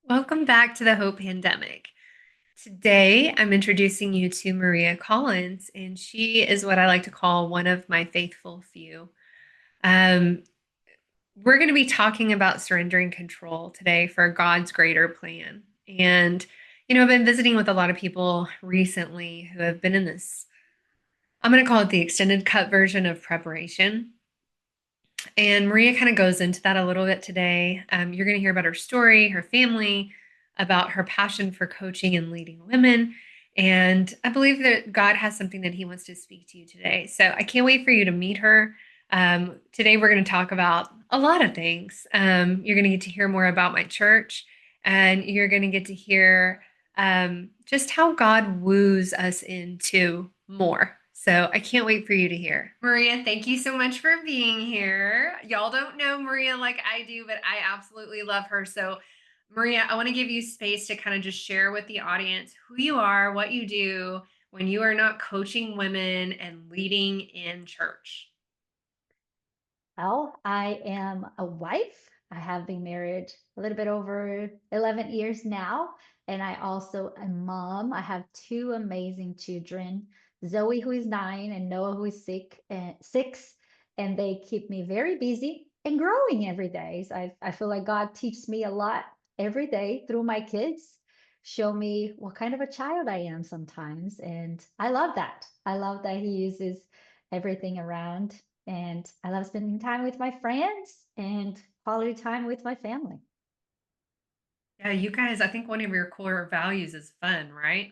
Welcome back to the Hope Pandemic. Today, I'm introducing you to Maria Collins, and she is what I like to call one of my faithful few. Um, we're going to be talking about surrendering control today for God's greater plan. I've been visiting with a lot of people recently who have been in this, I'm going to call it the extended cut version of preparation. And Maria kind of goes into that a little bit today. You're going to hear about her story, her family, about her passion for coaching and leading women. And I believe that God has something that He wants to speak to you today. So I can't wait for you to meet her. Today, we're going to talk about a lot of things. You're going to get to hear more about my church, and you're going to get to hear just how God woos us into more. So I can't wait for you to hear. Maria, thank you so much for being here. Y'all don't know Maria like I do, but I absolutely love her. So, Maria, I want to give you space to kind of just share with the audience who you are, what you do when you are not coaching women and leading in church. Well, I am a wife. I have been married a little bit over 11 years now. And I also a mom. I have two amazing children, Zoe, who is 9, and Noah, who is 6. And they keep me very busy and growing every day. So I feel like God teaches me a lot every day through my kids, show me what kind of a child I am sometimes. And I love that. I love that He uses everything around, and I love spending time with my friends and quality time with my family. Yeah, you guys, I think one of your core values is fun, right?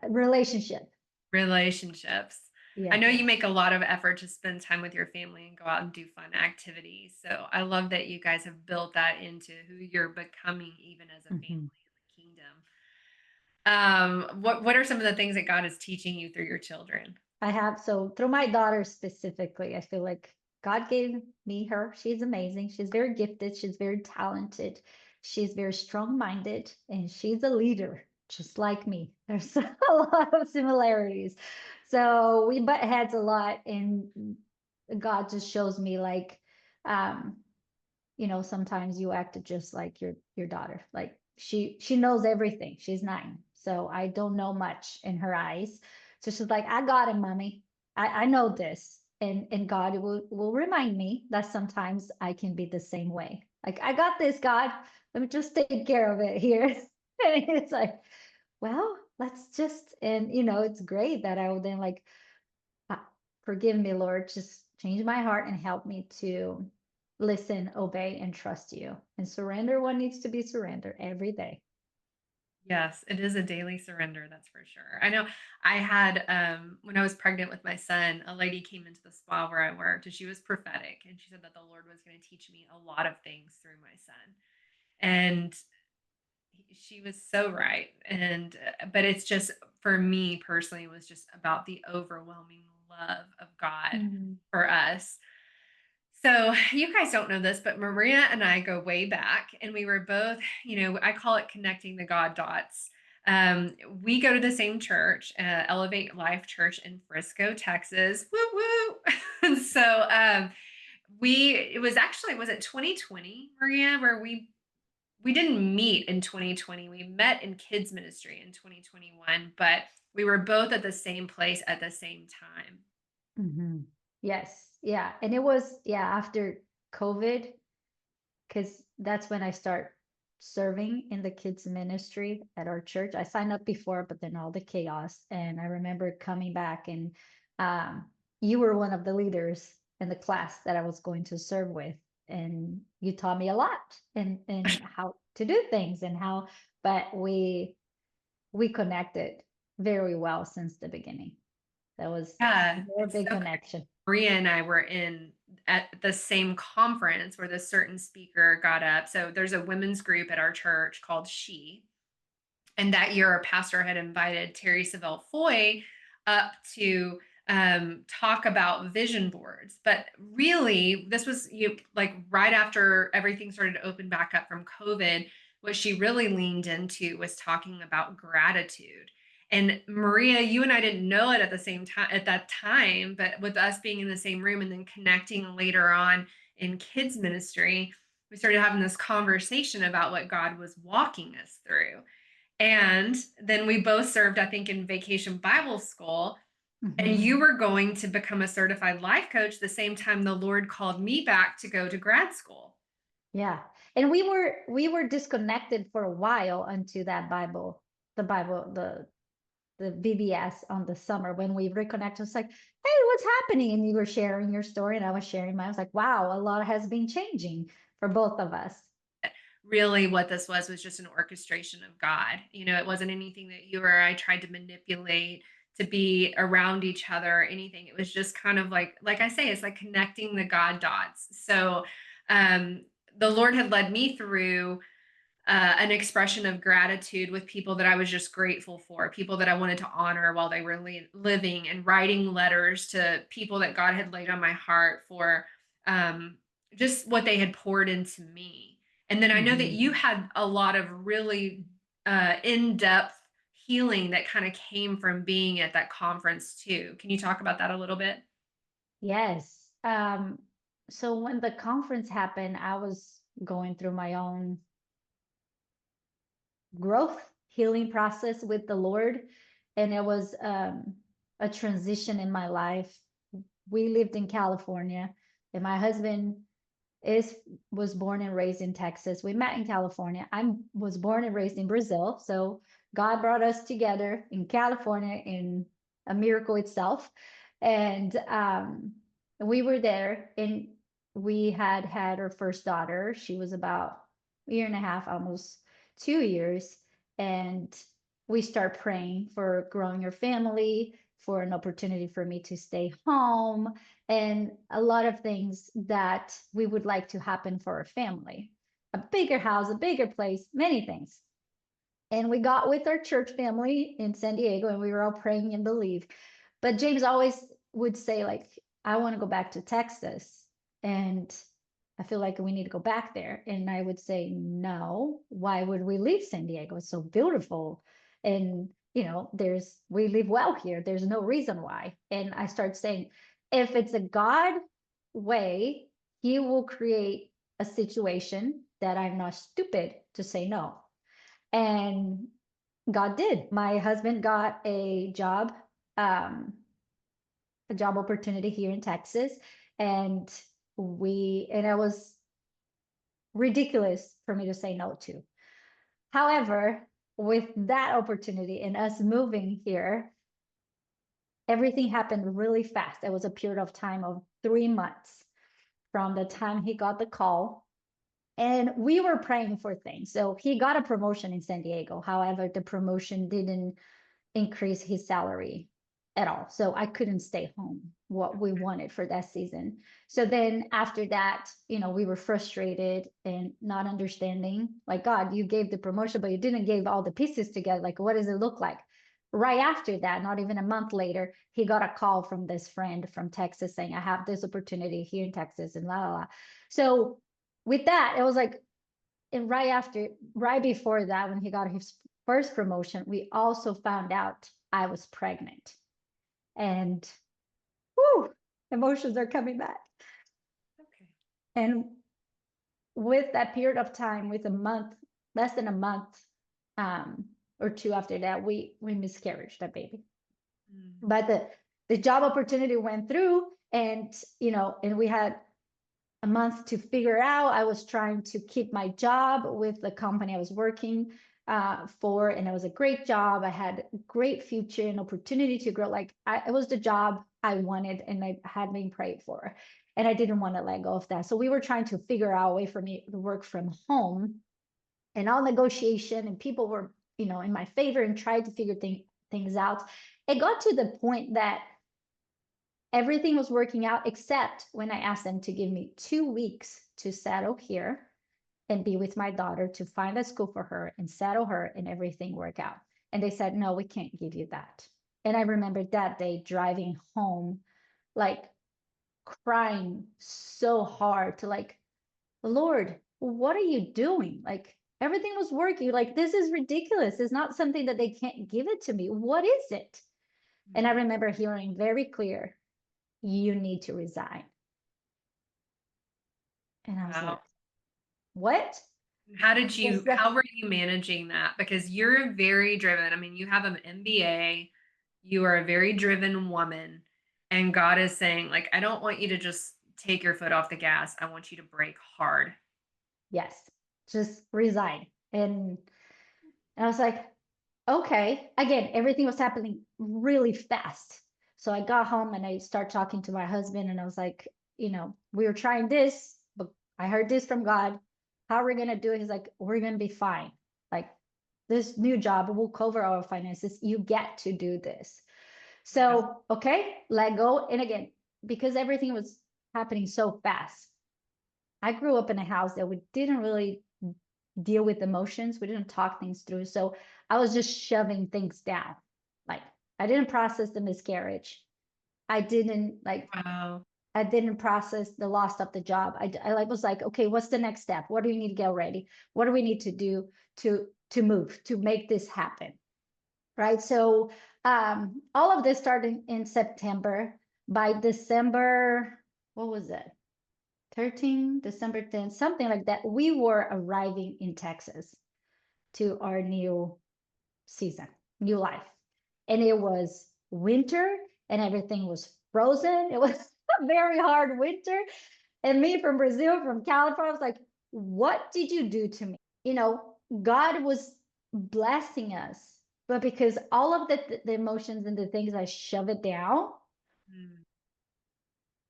Relationship. Relationships. I Yes. know you make a lot of effort to spend time with your family and go out and do fun activities. So I love that you guys have built that into who you're becoming, even as a family Mhm. in the kingdom. What are some of the things that God is teaching you through your children? I have, so through my daughter specifically, I feel like God gave me her. She's amazing. She's very gifted. She's very talented. She's very strong minded, and she's a leader, just like me. There's a lot of similarities. So we butt heads a lot, and God just shows me like, um, sometimes you act just like your daughter. Like she knows everything. She's 9. So I don't know much in her eyes. So she's like, I got it, mommy. I know this. And God will remind me that sometimes I can be the same way. Like, I got this, God. Let me just take care of it here. And it's like, well, let's just, and it's great that I will then like, uh, forgive me, Lord, just change my heart and help me to listen, obey, and trust you and surrender what needs to be surrendered every day. Yes, it is a daily surrender, that's for sure. I know I had when I was pregnant with my son, a lady came into the spa where I worked and she was prophetic and she said that the Lord was going to teach me a lot of things through my son. And she was so right. And but it's just for me personally, it was just about the overwhelming love of God Mhm. for us. So you guys don't know this, but Maria and I go way back, and we were both, I call it connecting the God dots. We go to the same church, Elevate Life Church in Frisco, Texas. Woo woo! And so it was actually, was it 2020, Maria, where we didn't meet in 2020. We met in kids ministry in 2021, but we were both at the same place at the same time. Mhm. Yes. Yeah. And it was, yeah, after COVID, because that's when I start serving in the kids ministry at our church. I signed up before, but then all the chaos. And I remember coming back, and um, you were one of the leaders in the class that I was going to serve with. And you taught me a lot and how to do things and how, but we connected very well since the beginning. That was a Yeah, very it's big so connection. Maria and I were in at the same conference where this certain speaker got up. So there's a women's group at our church called She. And that year, our pastor had invited Terry Savelle Foy up to talk about vision boards. But really, this was like right after everything started to open back up from COVID. What she really leaned into was talking about gratitude. And Maria, you and I didn't know it at the same time at that time, but with us being in the same room and then connecting later on in kids ministry, we started having this conversation about what God was walking us through. And then we both served, I think, in vacation Bible school. And Hmm. you were going to become a certified life coach the same time the Lord called me back to go to grad school. Yeah. And we were disconnected for a while until that Bible, the VBS on the summer when we reconnected. It's like, hey, what's happening? And you were sharing your story and I was sharing mine. I was like, wow, a lot has been changing for both of us. Really, what this was just an orchestration of God. It wasn't anything that you or I tried to manipulate to be around each other or anything. It was just kind of like I say, it's like connecting the God dots. So um the Lord had led me through an expression of gratitude with people that I was just grateful for, people that I wanted to honor while they were living, and writing letters to people that God had laid on my heart for um, just what they had poured into me. And then I know that you Mhm. had a lot of really in depth healing that kind of came from being at that conference too. Can you talk about that a little bit? Yes. So when the conference happened, I was going through my own growth healing process with the Lord. And it was a transition in my life. We lived in California, and my husband is was born and raised in Texas. We met in California. I was born and raised in Brazil. So God brought us together in California in a miracle itself. And we were there and we had our first daughter. She was about a year and a half, almost 2 years. And we start praying for growing your family, for an opportunity for me to stay home, and a lot of things that we would like to happen for our family. A bigger house, a bigger place, many things. And we got with our church family in San Diego and we were all praying and believe. But James always would say, like, I want to go back to Texas. And I feel like we need to go back there. And I would say, no, why would we leave San Diego? It's so beautiful. And, we live well here. There's no reason why. And I start saying, if it's a God way, he will create a situation that I'm not stupid to say no. And God did. My husband got um, a job opportunity here in Texas, and it was ridiculous for me to say no to. However, with that opportunity and us moving here, everything happened really fast. It was a period of time of 3 months from the time he got the call. And we were praying for things. So he got a promotion in San Diego. However, the promotion didn't increase his salary at all. So I couldn't stay home what we wanted for that season. So then after that, we were frustrated and not understanding, like, God, you gave the promotion, but you didn't give all the pieces together. Like, what does it look like? Right after that, not even a month later, he got a call from this friend from Texas saying, I have this opportunity here in Texas and la la la. So with that, it was like, and right before that, when he got his first promotion, we also found out I was pregnant. And whoo, emotions are coming back. Okay. And with that period of time, with less than a month or two after that, we miscarried that baby. Mm. But the job opportunity went through, and we had a month to figure out. I was trying to keep my job with the company I was working for, and it was a great job. I had a great future and opportunity to grow. It was the job I wanted and I had been prayed for, and I didn't want to let go of that. So we were trying to figure out a way for me to work from home, and all negotiation, and people were, in my favor and tried to figure things out. It got to the point that everything was working out except when I asked them to give me 2 weeks to settle here and be with my daughter, to find a school for her and settle her and everything work out. And they said, no, we can't give you that. And I remember that day driving home, like crying so hard to, like, Lord, what are you doing? Like, everything was working. Like, this is ridiculous. It's not something that they can't give it to me. What is it? And I Mm. remember hearing very clear, you need to resign. And I was Wow. like, what? Just How were you managing that? Because you're very driven. I mean, you have an MBA, you are a very driven woman, and God is saying, like, I don't want you to just take your foot off the gas. I want you to brake hard. yes, just resign. And I was like, okay. Again, everything was happening really fast. So I got home and I start talking to my husband and I was like, we were trying this, but I heard this from God. How are we gonna do it? He's like, we're gonna be fine. Like this new job will cover our finances. You get to do this. Yeah. So, okay, let go. And again, because everything was happening so fast, I grew up in a house that we didn't really deal with emotions. We didn't talk things through. So I was just shoving things down. Like I didn't process the miscarriage. I didn't like Wow. I didn't process the loss of the job. I like was like, okay, what's the next step? What do we need to get ready? What do we need to do to move to make this happen? Right. So all of this started in September. By December, what was it? 13, December 10th, something like that. We were arriving in Texas to our new season, new life. And it was winter and everything was frozen. It was a very hard winter. And me from Brazil, from California, I was like, what did you do to me? God was blessing us, but because all of the emotions and the things I shove it down, Mm.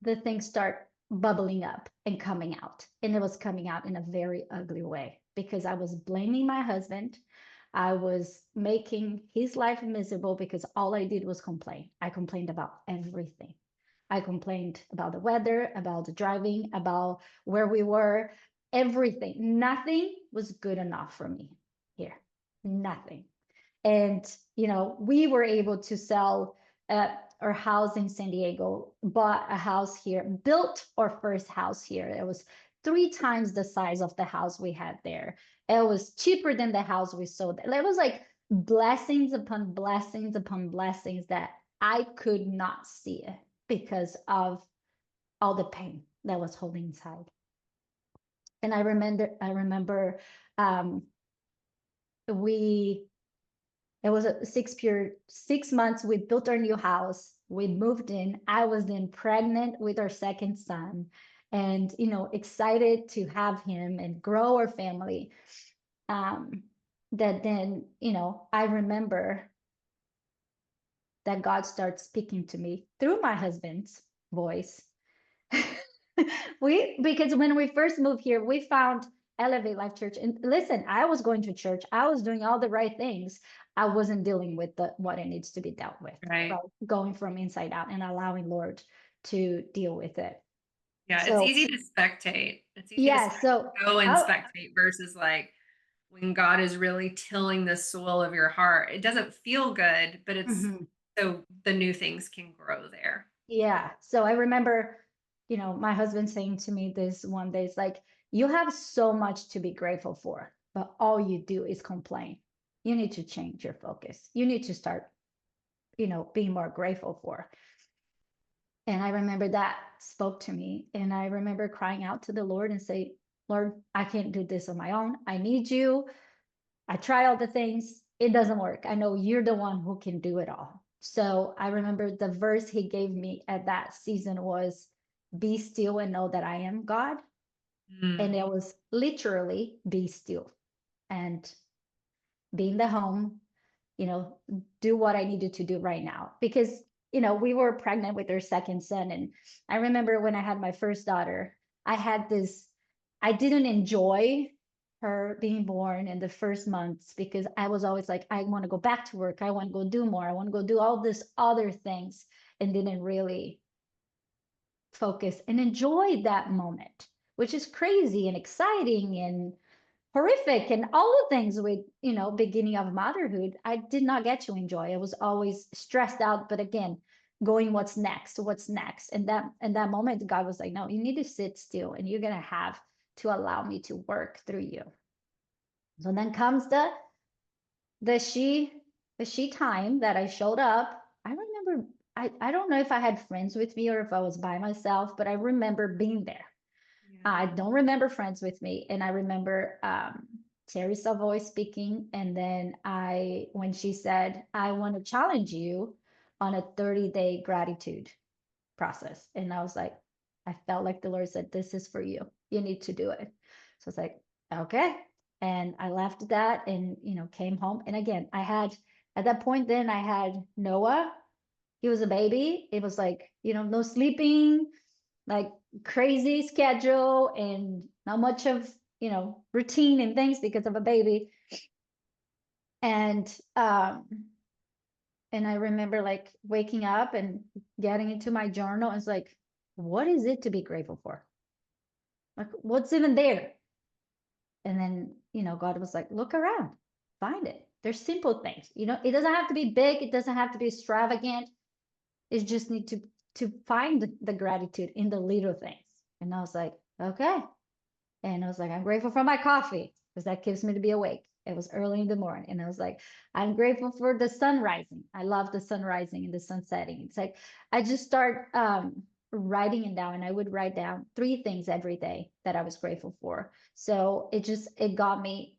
the things start bubbling up and coming out. And it was coming out in a very ugly way because I was blaming my husband. I was making his life miserable because all I did was complain. I complained about everything. I complained about the weather, about the driving, about where we were, everything. Nothing was good enough for me here. Nothing. And we were able to sell our house in San Diego, bought a house here, built our first house here. It was 3 times the size of the house we had there. It was cheaper than the house we sold. It was like blessings upon blessings upon blessings that I could not see it because of all the pain that was holding inside. And I remember um, we it was a 6 months. We built our new house. We moved in. I was then pregnant with our second son and, excited to have him and grow our family. Um, that then, I remember that God starts speaking to me through my husband's voice. Because when we first moved here, we found Elevate Life Church. And listen, I was going to church, I was doing all the right things. I wasn't dealing with what it needs to be dealt with, right? Right. Going from inside out and allowing Lord to deal with it. Yeah, it's So easy to spectate. It's easy to yeah, so go and I spectate versus like when God is really tilling the soil of your heart. It doesn't feel good, but it's Mhm. so the new things can grow there. Yeah. So I remember, my husband saying to me this one day, it's like, you have so much to be grateful for, but all you do is complain. You need to change your focus. You need to start, being more grateful for. And I remember that spoke to me. And I remember crying out to the Lord and say, Lord, I can't do this on my own. I need you. I try all the things. It doesn't work. I know you're the one who can do it all. So I remember the verse he gave me at that season was, be still and know that I am God. And Mm. it was literally be still and be in the home, you know, do what I needed to do right now. Because, we were pregnant with our second son. And I remember when I had my first daughter, I had this, I didn't enjoy her being born in the first months because I was always like, I want to go back to work. I want to go do more. I want to go do all this other things and didn't really focus and enjoy that moment, which is crazy and exciting and horrific and all the things with beginning of motherhood. I did not get to enjoy. I was always stressed out, but again, going, what's next, and that moment God was like, no, you need to sit still and you're gonna have to allow me to work through you. So then comes the she the she time that I showed up. I remember, I don't know if I had friends with me or if I was by myself, but I remember being there. I don't remember friends with me. And I remember Terry Savoy speaking. And then when she said, I want to challenge you on a 30-day gratitude process. And I was like, I felt like the Lord said, this is for you. You need to do it. So I was like, okay. And I left that and, came home. And again, at that point, then I had Noah. He was a baby. It was like, no sleeping, like crazy schedule and not much of, routine and things because of a baby. And, and I remember like waking up and getting into my journal. And it's like, what is it to be grateful for? Like, what's even there? And then, God was like, look around, find it. There's simple things. It doesn't have to be big, it doesn't have to be extravagant. It just need to find the gratitude in the little things. And I was like, okay. And I was like, I'm grateful for my coffee because that keeps me to be awake. It was early in the morning. And I was like, I'm grateful for the sun rising. I love the sun rising and the sun setting. It's like, I just start writing it down, and I would write down 3 things every day that I was grateful for. So it got me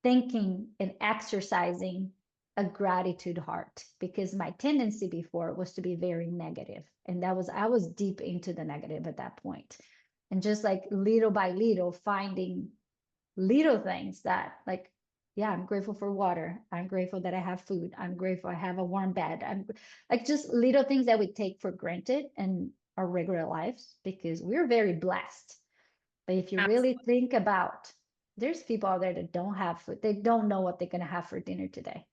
thinking and exercising a gratitude heart, because my tendency before was to be very negative, and I was deep into the negative at that point. And just like little by little finding little things that, like, yeah, I'm grateful for water, I'm grateful that I have food, I'm grateful I have a warm bed, I'm like, just little things that we take for granted in our regular lives because we're very blessed. But if you really Absolutely. think about, there's people out there that don't have food. They don't know what they're going to have for dinner today,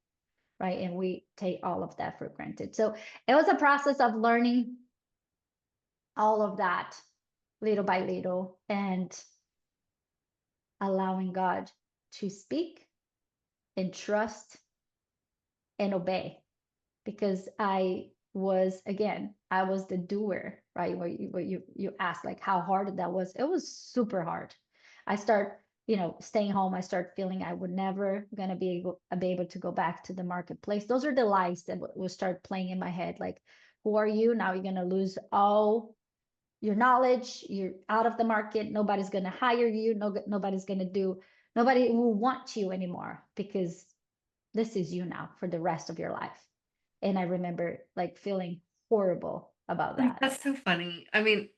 right? And we take all of that for granted. So it was a process of learning all of that little by little and allowing God to speak and trust and obey. Because I was the doer, right? Where you asked like how hard that was. It was super hard. I start, staying home. I start feeling I would never gonna be able to go back to the marketplace. Those are the lies that will start playing in my head. Like, who are you? Now you're gonna lose all your knowledge. You're out of the market. Nobody's gonna hire you. Nobody will want you anymore because this is you now for the rest of your life. And I remember like feeling horrible about that. That's so funny. I mean,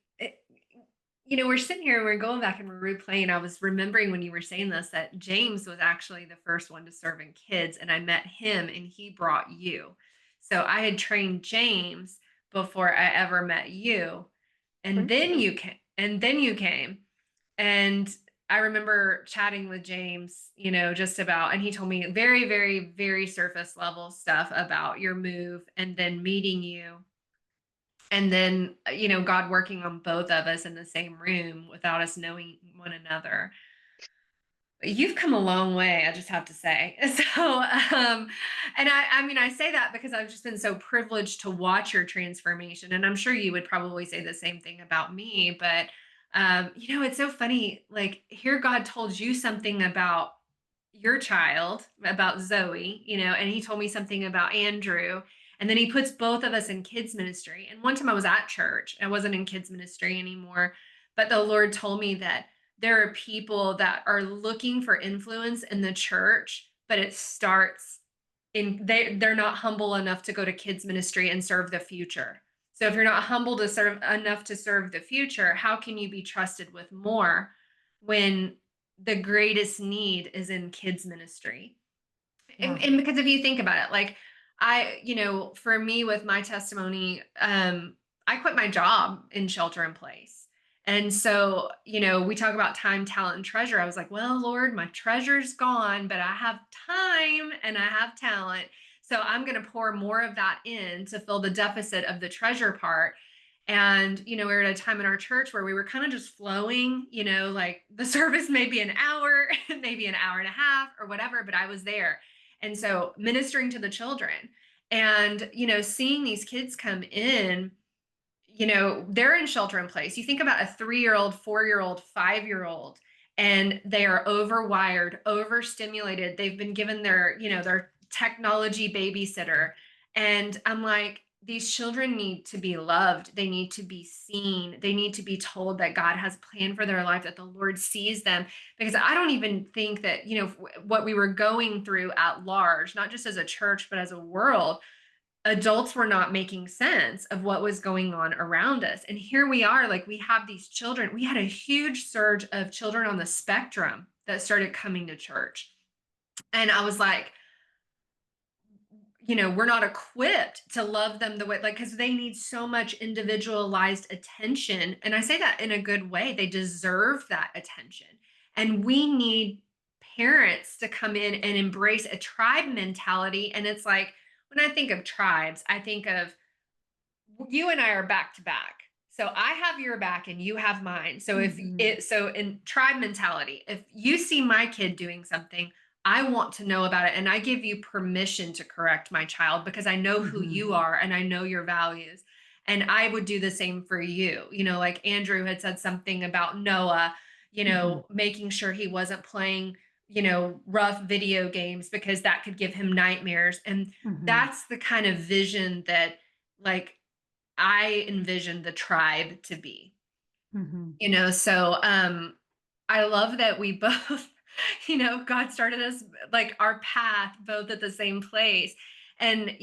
we're sitting here and we're going back and we're replaying. I was remembering when you were saying this that James was actually the first one to serve in kids, and I met him and he brought you. So I had trained James before I ever met you, and True. then you came, and I remember chatting with James, just about, and he told me very, very, very surface level stuff about your move, and then meeting you, and then God working on both of us in the same room without us knowing one another. But you've come a long way, I just have to say. So and I mean, I say that because I've just been so privileged to watch your transformation, and I'm sure you would probably say the same thing about me. But it's so funny, like, here God told you something about your child, about Zoe, and he told me something about Andrew. And then he puts both of us in kids ministry. And one time I was at church, I wasn't in kids ministry anymore, but the Lord told me that there are people that are looking for influence in the church, but it starts they're not humble enough to go to kids ministry and serve the future. So if you're not humble to serve enough to serve the future, how can you be trusted with more when the greatest need is in kids ministry? and, Yeah. and because if you think about it, like, for me with my testimony, I quit my job in shelter in place. And so, we talk about time, talent, and treasure. I was like, well, Lord, my treasure's gone, but I have time and I have talent. So I'm going to pour more of that in to fill the deficit of the treasure part. And, we were at a time in our church where we were kind of just flowing, like the service maybe an hour, maybe an hour and a half or whatever, but I was there. And so ministering to the children and, seeing these kids come in, they're in shelter in place. You think about a 3-year-old, 4-year-old, 5-year-old, and they are overwired, overstimulated. They've been given their technology babysitter. And I'm like, these children need to be loved. They need to be seen. They need to be told that God has a plan for their life, that the Lord sees them. Because I don't even think that, what we were going through at large, not just as a church, but as a world, adults were not making sense of what was going on around us. And here we are, like we have these children. We had a huge surge of children on the spectrum that started coming to church. And I was like, we're not equipped to love them the way, like, because they need so much individualized attention. And I say that in a good way. They deserve that attention. And we need parents to come in and embrace a tribe mentality. And it's like, when I think of tribes, I think of you and I are back to back. So I have your back and you have mine. So in tribe mentality, if you see my kid doing something, I want to know about it and I give you permission to correct my child because I know who Mm-hmm. you are and I know your values. And I would do the same for you. Like Andrew had said something about Noah, Mm-hmm. making sure he wasn't playing, rough video games because that could give him nightmares. And Mm-hmm. that's the kind of vision that, like, I envision the tribe to be. Mm-hmm. I love that we both, God started us like our path both at the same place. And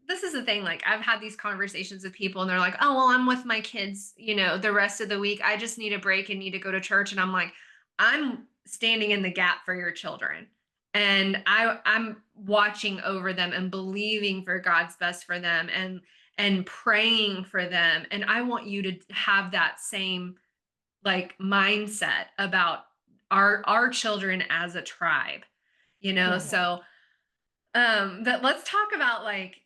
this is the thing, like I've had these conversations with people and they're like, "Oh, well, I'm with my kids, the rest of the week. I just need a break and need to go to church." And I'm like, "I'm standing in the gap for your children." And I'm watching over them and believing for God's best for them and praying for them. And I want you to have that same like mindset about our children as a tribe, Yeah. so but let's talk about like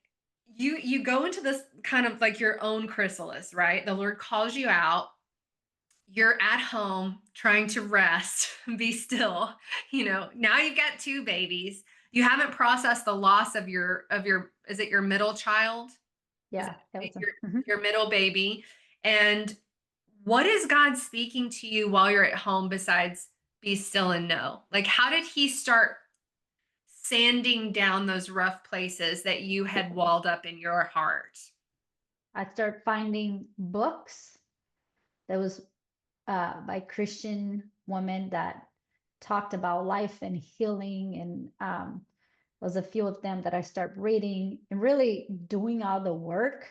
you go into this kind of like your own chrysalis, right? The Lord calls you out. You're at home trying to rest, be still. Now you've got two babies. You haven't processed the loss of your is it your middle child? Is Yeah. That it was a, mhm. your middle baby? And what is God speaking to you while you're at home besides be still and know? Like, how did He start sanding down those rough places that you had walled up in your heart? I started finding books that was by Christian women that talked about life and healing, and was a few of them that I start reading and really doing all the work,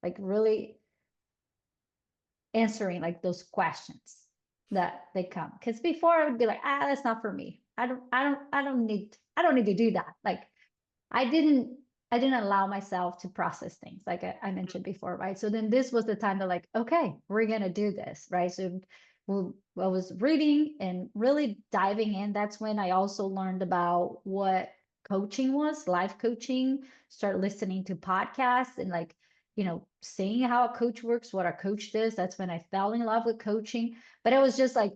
like really answering like those questions that they come. Because before I would be like, that's not for me. I don't need to do that. Like I didn't I didn't allow myself to process things like I mentioned before, right? So then this was the time to like, okay, we're gonna do this, right? So I was reading and really diving in. That's when I also learned about what coaching was, life coaching, start listening to podcasts and like, seeing how a coach works, what a coach does. That's when I fell in love with coaching. But it was just like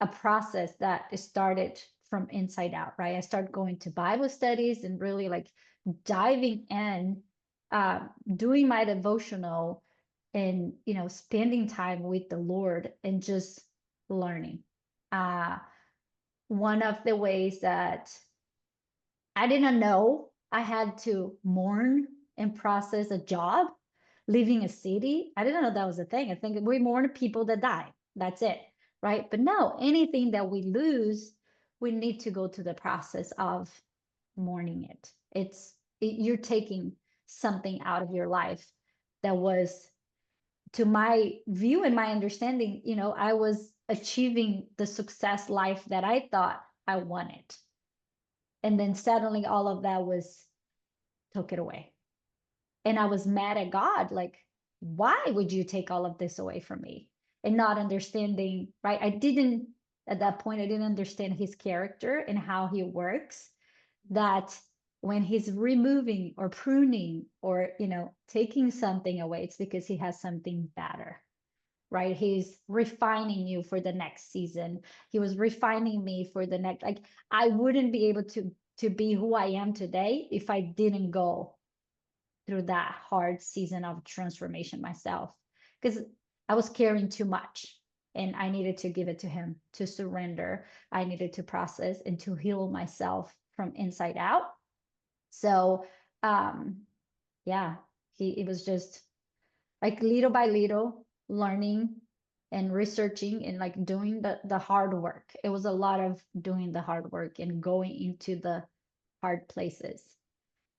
a process that started from inside out, right? I started going to Bible studies and really like diving in, doing my devotional and, spending time with the Lord and just learning. Uh, One of the ways that I didn't know I had to mourn and process a job, leaving a city. I didn't know that was a thing. I think we mourn people that die. That's it, right? But no, anything that we lose, we need to go to the process of mourning it. You're taking something out of your life that was, to my view and my understanding, I was achieving the success life that I thought I wanted. And then suddenly all of that was took it away. And I was mad at God, like, why would you take all of this away from me? And not understanding, right? At that point, I didn't understand his character and how he works. That when he's removing or pruning or, taking something away, it's because he has something better, right? He's refining you for the next season. He was refining me for the next, like, I wouldn't be able to be who I am today if I didn't go through that hard season of transformation myself, because I was carrying too much and I needed to give it to him to surrender. I needed to process and to heal myself from inside out. So, yeah, It was just like little by little learning and researching and like doing the hard work. It was a lot of doing the hard work and going into the hard places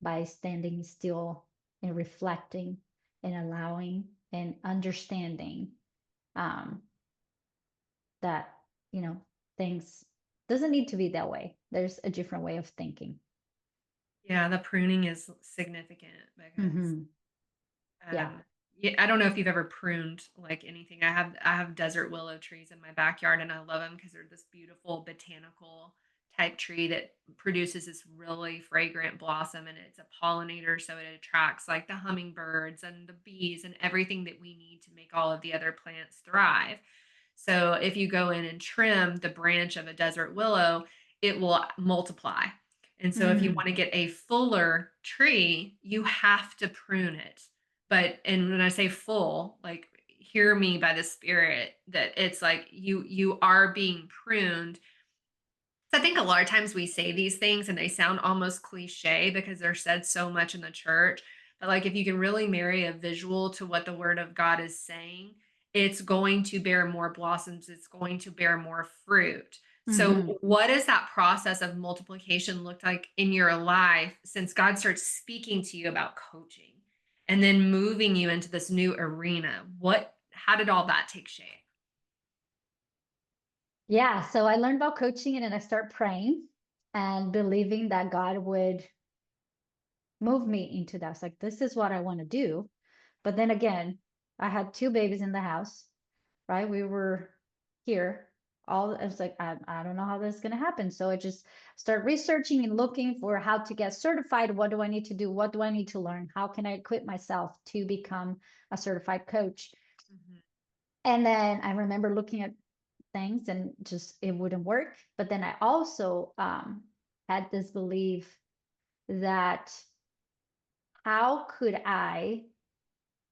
by standing still and reflecting and allowing and understanding um, that, you know, things doesn't need to be that way. There's a different way of thinking. Yeah, the pruning is significant because Hmm. Yeah. Um, yeah, I don't know if you've ever pruned like anything. I have desert willow trees in my backyard and I love them because they're this beautiful botanical type tree that produces this really fragrant blossom, and it's a pollinator, so it attracts like the hummingbirds and the bees and everything that we need to make all of the other plants thrive. So if you go in and trim the branch of a desert willow, it will multiply. And so if you Mm. want to get a fuller tree, you have to prune it. But and when I say full, like hear me by the spirit that it's like you are being pruned. So I think a lot of times we say these things and they sound almost cliche because they're said so much in the church. But like if you can really marry a visual to what the word of God is saying, it's going to bear more blossoms, it's going to bear more fruit. So Hmm. what does that process of multiplication look like in your life since God starts speaking to you about coaching and then moving you into this new arena? What how did all that take shape? Yeah. So I learned about coaching and then I start praying and believing that God would move me into that. It's like, this is what I want to do. But then again, I had two babies in the house, right? We were here. All I was like, I don't know how this is going to happen. So I just start researching and looking for how to get certified. What do I need to do? What do I need to learn? How can I equip myself to become a certified coach? Mhm. And then I remember looking at things and just it wouldn't work. But then I also had this belief that how could I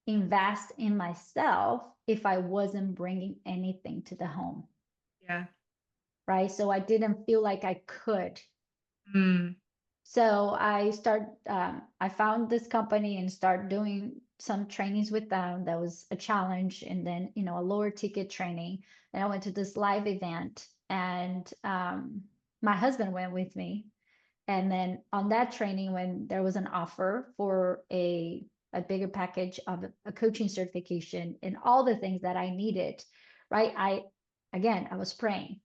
invest in myself if I wasn't bringing anything to the home, Yeah. right? So I didn't feel like I could. Mm, So I found this company and started doing some trainings with them. That was a challenge, and then a lower ticket training. And I went to this live event, and my husband went with me. And then on that training, when there was an offer for a bigger package of a coaching certification and all the things that I needed, right? I was praying,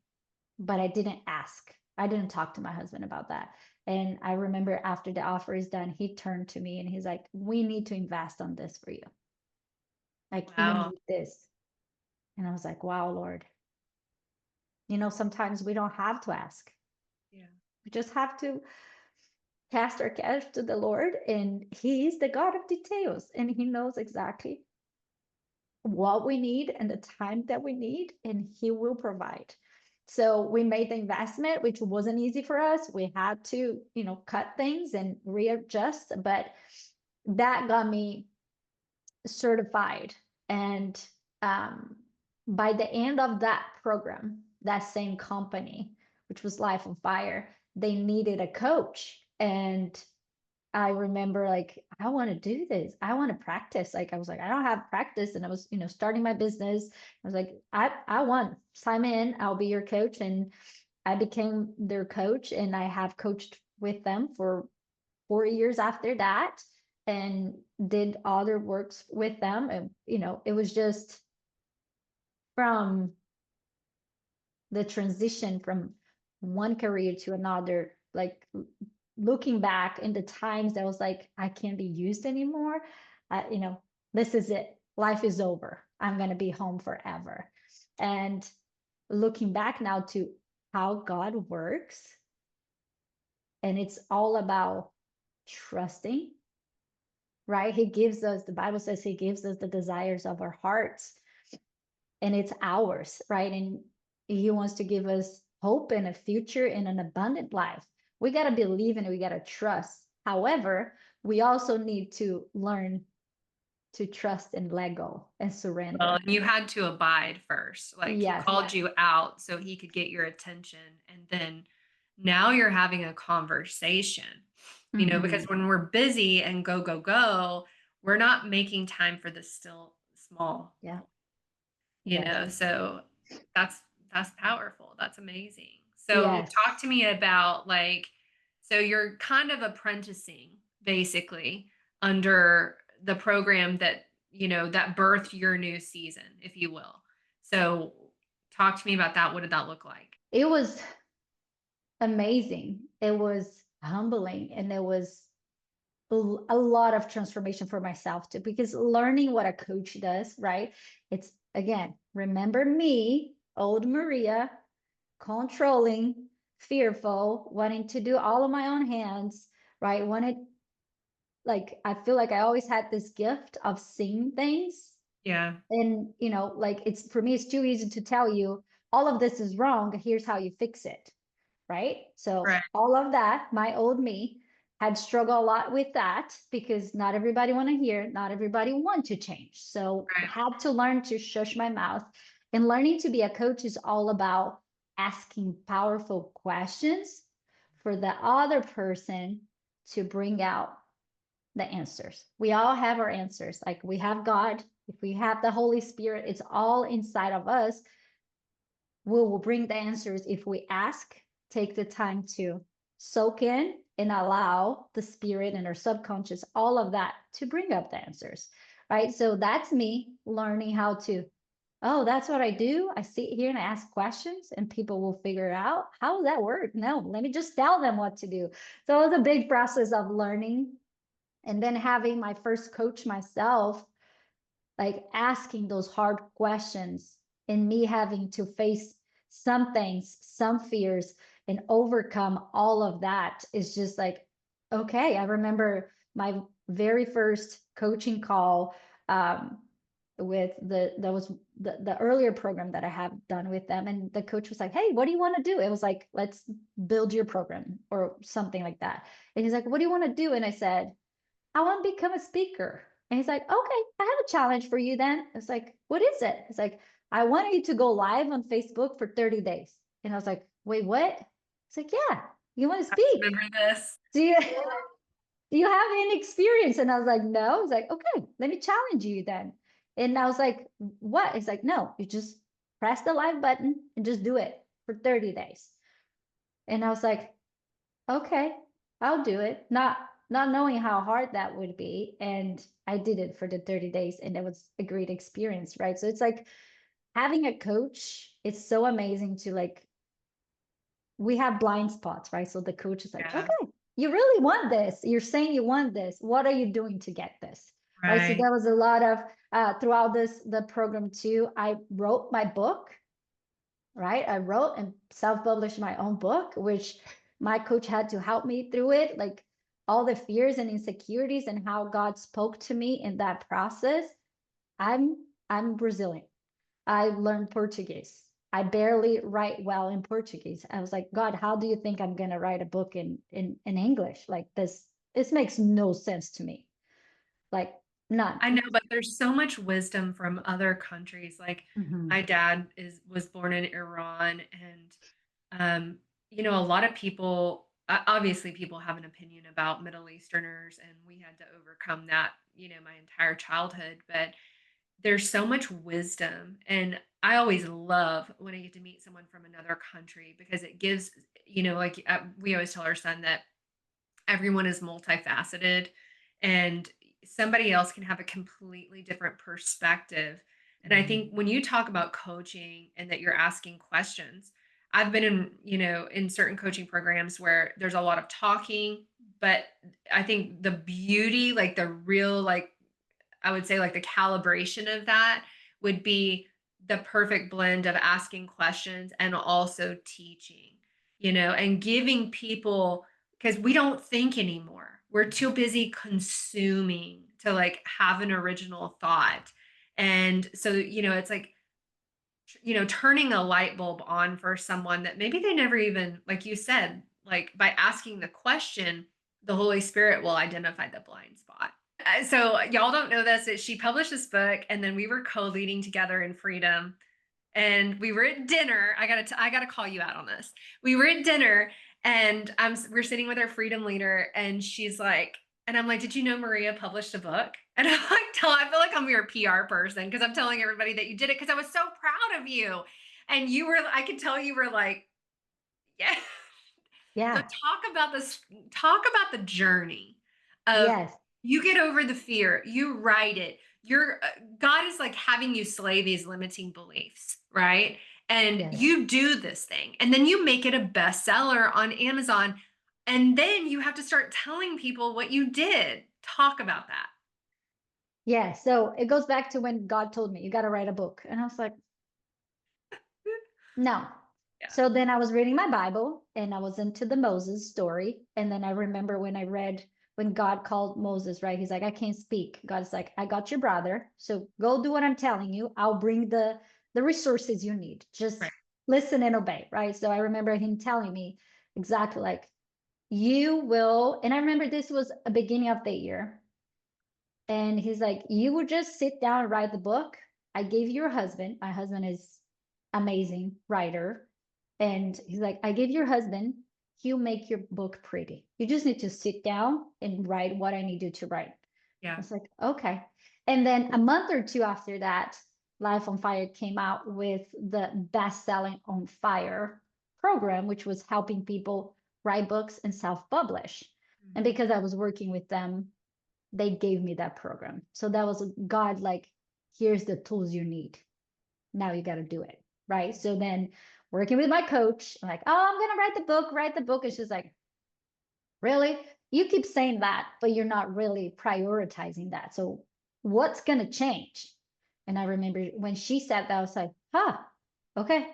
but I didn't ask. I didn't talk to my husband about that. And I remember after the offer is done, he turned to me and he's like, "We need to invest on this for you. Like, you wow. need this." And I was like, "Wow, Lord." Sometimes we don't have to ask. Yeah. We just have to cast our cares to the Lord, and He's the God of details, and He knows exactly what we need and the time that we need, and He will provide. So we made the investment, which wasn't easy for us. We had to, cut things and readjust, but that got me certified. And um, by the end of that program, that same company, which was Life on Fire, they needed a coach. And I remember like, I want to do this. I want to practice. Like I was like, I don't have practice. And I was, starting my business. I was like, I want sign in, I'll be your coach. And I became their coach and I have coached with them for 4 years after that and did other works with them. And, it was just from the transition from one career to another, like looking back in the times that was like, I can't be used anymore. This is it. Life is over. I'm going to be home forever. And looking back now to how God works, and it's all about trusting, right? The Bible says He gives us the desires of our hearts, and it's ours, right? And He wants to give us hope and a future and an abundant life. We got to believe and we got to trust. However, we also need to learn to trust and let go and Well, surrender. and you had to abide first. Like he Yes. called you out so he could get your attention. And then now you're having a conversation, because Hmm. when we're busy and go, go, go, we're not making time for the still small Yeah. joy, Yes. so that's that's powerful. That's amazing. So Yes. talk to me about like, so you're kind of apprenticing basically under the program that, that birthed your new season, if you will. So talk to me about that. What did that look like? It was amazing. It was humbling, and it was a lot of transformation for myself too, because learning what a coach does, right? It's again, remember me, old Maria, controlling, fearful, wanting to do all of my own hands, right? Wanted, like, I feel like I always had this gift of seeing things. Yeah. And, like, it's for me, it's too easy to tell you all of this is wrong. Here's how you fix it, right? So Right. all of that, my old me had struggled a lot with that, because not everybody want to hear, not everybody want to change. So Right. had to learn to shush my mouth. And learning to be a coach is all about asking powerful questions for the other person to bring out the answers. We all have our answers. Like, we have God, if we have the Holy Spirit, it's all inside of us. We will bring the answers if we ask, take the time to soak in, and allow the spirit and our subconscious, all of that, to bring up the answers. Right. So that's me learning how to, oh, that's what I do. I sit here and I ask questions, and people will figure out how does that work. No, let me just tell them what to do. So it was a big process of learning, and then having my first coach myself, like asking those hard questions, and me having to face some things, some fears, and overcome all of that is just like, okay. I remember my very first coaching call, with that was the earlier program that I have done with them. And the coach was like, hey, what do you want to do? It was like, let's build your program or something like that. And he's like, what do you want to do? And I said, I want to become a speaker. And he's like, okay, I have a challenge for you then. It's like, what is it? It's like, I want you to go live on Facebook for 30 days. And I was like, wait, what? It's like, yeah, you want to I speak. remember this. Do you do you have any experience? And I was like, no. He's like, okay, let me challenge you then. And I was like, what? It's like, no, you just press the live button and just do it for 30 days. And I was like, okay, I'll do it. Not knowing how hard that would be. And I did it for the 30 days, and it was a great experience, right? So it's like having a coach, it's so amazing to, like, we have blind spots, right? So the coach is like, Yeah. okay, you really want this. You're saying you want this. What are you doing to get this? Right. So Right. there was a lot of throughout the program too. I wrote my book, right? I wrote and self-published my own book, which my coach had to help me through it, like all the fears and insecurities and how God spoke to me in that process. I'm I'm Brazilian. I learned Portuguese. I barely write well in Portuguese. I was like, God, how do you think I'm gonna write a book in English? Like this makes no sense to me. Like none. I know, but there's so much wisdom from other countries. Like my Mhm. dad was born in Iran, and um, a lot of people, obviously people have an opinion about Middle Easterners, and we had to overcome that, my entire childhood. But there's so much wisdom, and I always love when I get to meet someone from another country because it gives, like we always tell our son that everyone is multifaceted, and somebody else can have a completely different perspective. And I think Mhm. when you talk about coaching and that you're asking questions, I've been in, in certain coaching programs where there's a lot of talking, but I think the beauty, like the real, like I would say like the calibration of that would be the perfect blend of asking questions and also teaching, and giving people, because we don't think anymore. We're too busy consuming to like have an original thought. And so, it's like, turning a light bulb on for someone that maybe they never even, like you said, like by asking the question, the Holy Spirit will identify the blind spot. So y'all don't know this, that she published this book, and then we were co-leading together in Freedom, and we were at dinner. I gotta call you out on this. We were at dinner, and we're sitting with our Freedom leader, and she's like, And I'm like, did you know Maria published a book? And I'm like, I feel like I'm your PR person because I'm telling everybody that you did it because I was so proud of you. And I could tell you were like, yeah. So Yeah. talk about the journey of Yes. you get over the fear, you write it. God is like having you slay these limiting beliefs, right? And Yes. you do this thing, and then you make it a bestseller on Amazon, and then you have to start telling people what you did. Talk about that. Yeah. So it goes back to when God told me, you got to write a book. And I was like, no. Yeah. So then I was reading my Bible and I was into the Moses story. And then I remember when I read when God called Moses, right? He's like, I can't speak. God's like, I got your brother. So go do what I'm telling you. I'll bring the resources you need. Right. Just listen and obey, right? So I remember him telling me exactly like you will, and I remember this was a beginning of the year. And he's like, you would just sit down and write the book. I gave you your husband. My husband is amazing writer. And he's like, I gave your husband, he'll make your book pretty. You just need to sit down and write what I need you to write. I Yeah. was like, okay. And then a month or two after that, Life on Fire came out with the best-selling On Fire program, which was helping people write books and self-publish. And Mhm. because I was working with them, they gave me that program. So that was God, like, here's the tools you need. Now you got to do it. Right. So then working with my coach, I'm like, oh, I'm going to write the book, write the book. It's just like, really? You keep saying that, but you're not really prioritizing that. So what's going to change? And I remember when she said that, I was like, huh, okay.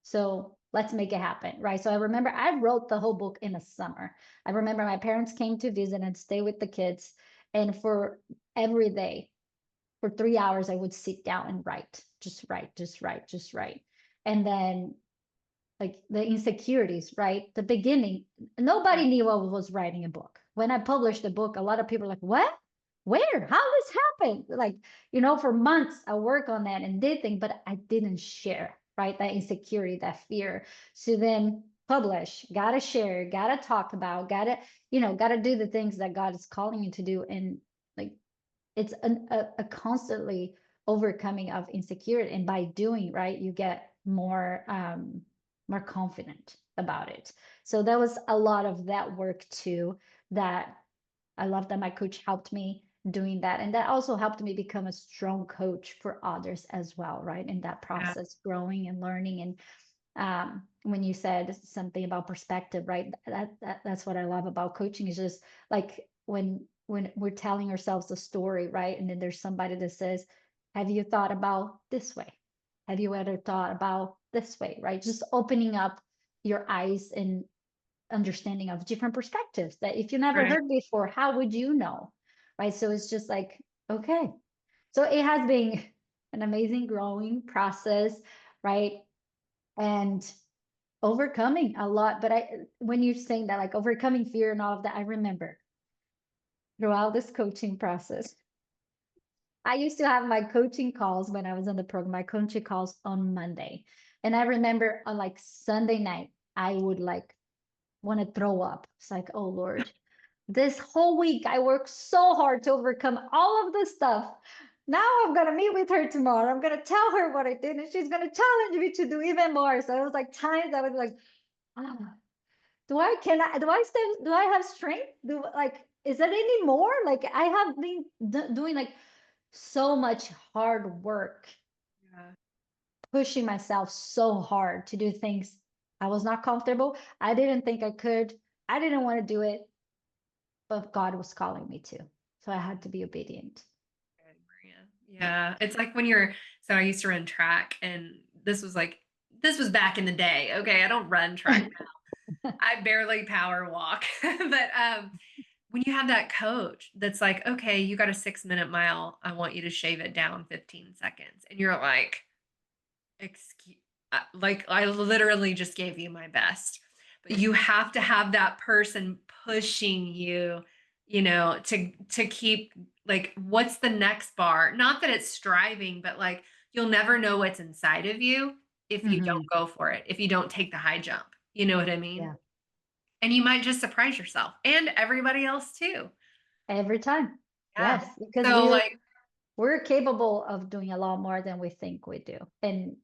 So let's make it happen. Right. So I remember I wrote the whole book in the summer. I remember my parents came to visit and stay with the kids. And for every day, for 3 hours, I would sit down and write, just write, just write, just write. And then like the insecurities, right? The beginning, Yeah. nobody knew I was writing a book. When I published the book, a lot of people were like, what? Where? How this happened? Like, for months I worked on that and did things, but I didn't share, right? That insecurity, that fear. So then publish, gotta share, gotta talk about, gotta do the things that God is calling you to do. And like it's a constantly overcoming of insecurity, and by doing right you get more confident about it. So there was a lot of that work too, that I love that my coach helped me doing that, and that also helped me become a strong coach for others as well, right, in that Yeah. process, growing and learning. And when you said something about perspective, right? That's what I love about coaching, is just like when we're telling ourselves a story, right? And then there's somebody that says, have you thought about this way? Have you ever thought about this way? Right? Just opening up your eyes and understanding of different perspectives that if you never Right. heard before, how would you know? Right. So it's just like, okay. So it has been an amazing growing process, right? And overcoming a lot. But when you're saying that, like overcoming fear and all of that, I remember throughout this coaching process, I used to have my coaching calls when I was in the program, my coaching calls on Monday. And I remember on like Sunday night, I would like want to throw up. It's like, oh Lord, this whole week I worked so hard to overcome all of this stuff. Now I'm gonna meet with her tomorrow. I'm gonna tell her what I did, and she's gonna challenge me to do even more. So it was like times I was like, ah, do I have strength? Is it any more? Like I have been doing like so much hard work, Yeah. pushing myself so hard to do things I was not comfortable. I didn't think I could. I didn't want to do it, but God was calling me to. So I had to be obedient. Good, Maria. Yeah. It's like when you're, so I used to run track, and this was back in the day. Okay. I don't run track. I barely power walk. But when you have that coach that's like, okay, you got a 6 minute mile, I want you to shave it down 15 seconds. And you're like, excuse, like I literally just gave you my best. But you have to have that person pushing you, to keep like, what's the next bar? Not that it's striving, but like you'll never know what's inside of you if you don't Hmm. go for it, if you don't take the high jump. You know what I mean? Yeah. And you might just surprise yourself and everybody else too. Every time. Yeah. Yes, because So like, we're capable of doing a lot more than we think we do. And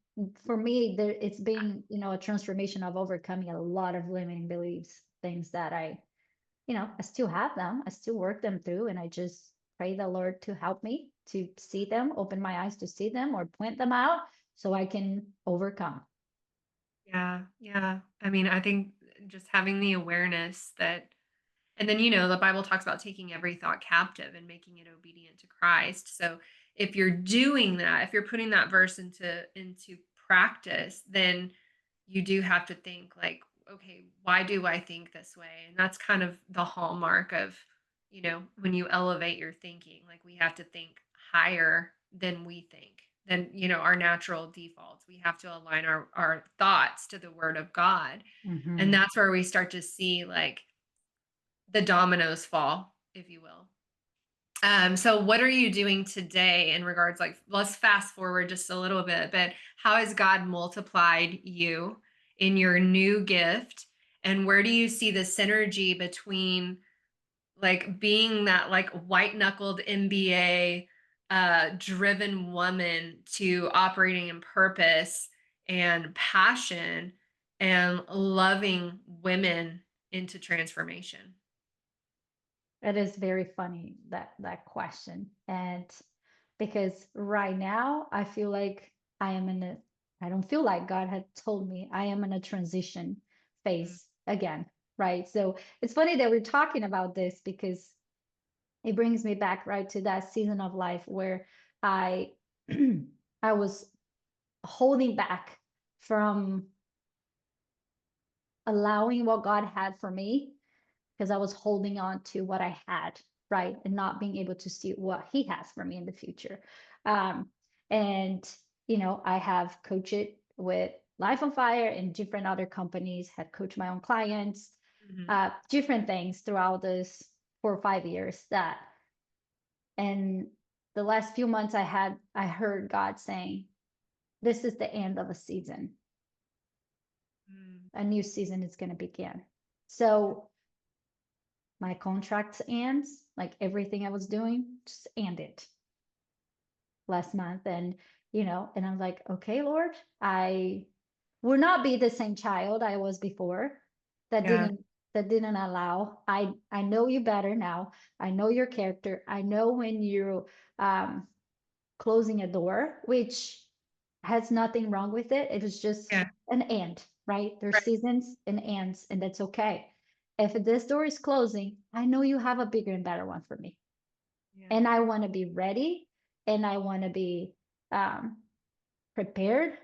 for me, it's been, a transformation of overcoming a lot of limiting beliefs, things that I still have them, I still work them through, and I just pray the Lord to help me to see them, open my eyes to see them, or point them out so I can overcome. yeah, yeah. I mean, I think just having the awareness that, and then, the Bible talks about taking every thought captive and making it obedient to Christ. So if you're doing that, if you're putting that verse into practice, then you do have to think like, okay, why do I think this way? And that's kind of the hallmark of, when you elevate your thinking, like we have to think higher than we think, than, our natural defaults. We have to align our thoughts to the word of God. And Hmm. that's where we start to see like the dominoes fall, if you will. So what are you doing today in regards, like, let's fast forward just a little bit, but how has God multiplied you in your new gift? And where do you see the synergy between like being that like white knuckled MBA driven woman to operating in purpose and passion and loving women into transformation? It is very funny that question. And because right now I feel like I don't feel like God had told me I am in a transition Mm, phase again, right? So it's funny that we're talking about this because it brings me back right to that season of life where I I was holding back from allowing what God had for me because I was holding on to what I had, right? And not being able to see what He has for me in the future. Um, and, I have coached it with Life on Fire and different other companies, had coached my own clients, mhm. different things throughout this 4 or 5 years and the last few months I heard God saying, this is the end of a season. Mm, A new season is going to begin. So my contract ends, like everything I was doing just ended last month. And I'm like, okay, Lord, I will not be the same child I was before. That yeah, didn't that didn't allow. I know you better now. I know your character. I know when you're um closing a door, which has nothing wrong with it. It was just yeah, an end, right? There's right, seasons and ends, and that's okay. If this door is closing, I know you have a bigger and better one for me. yeah. And I want to be ready and I want to be um, prepared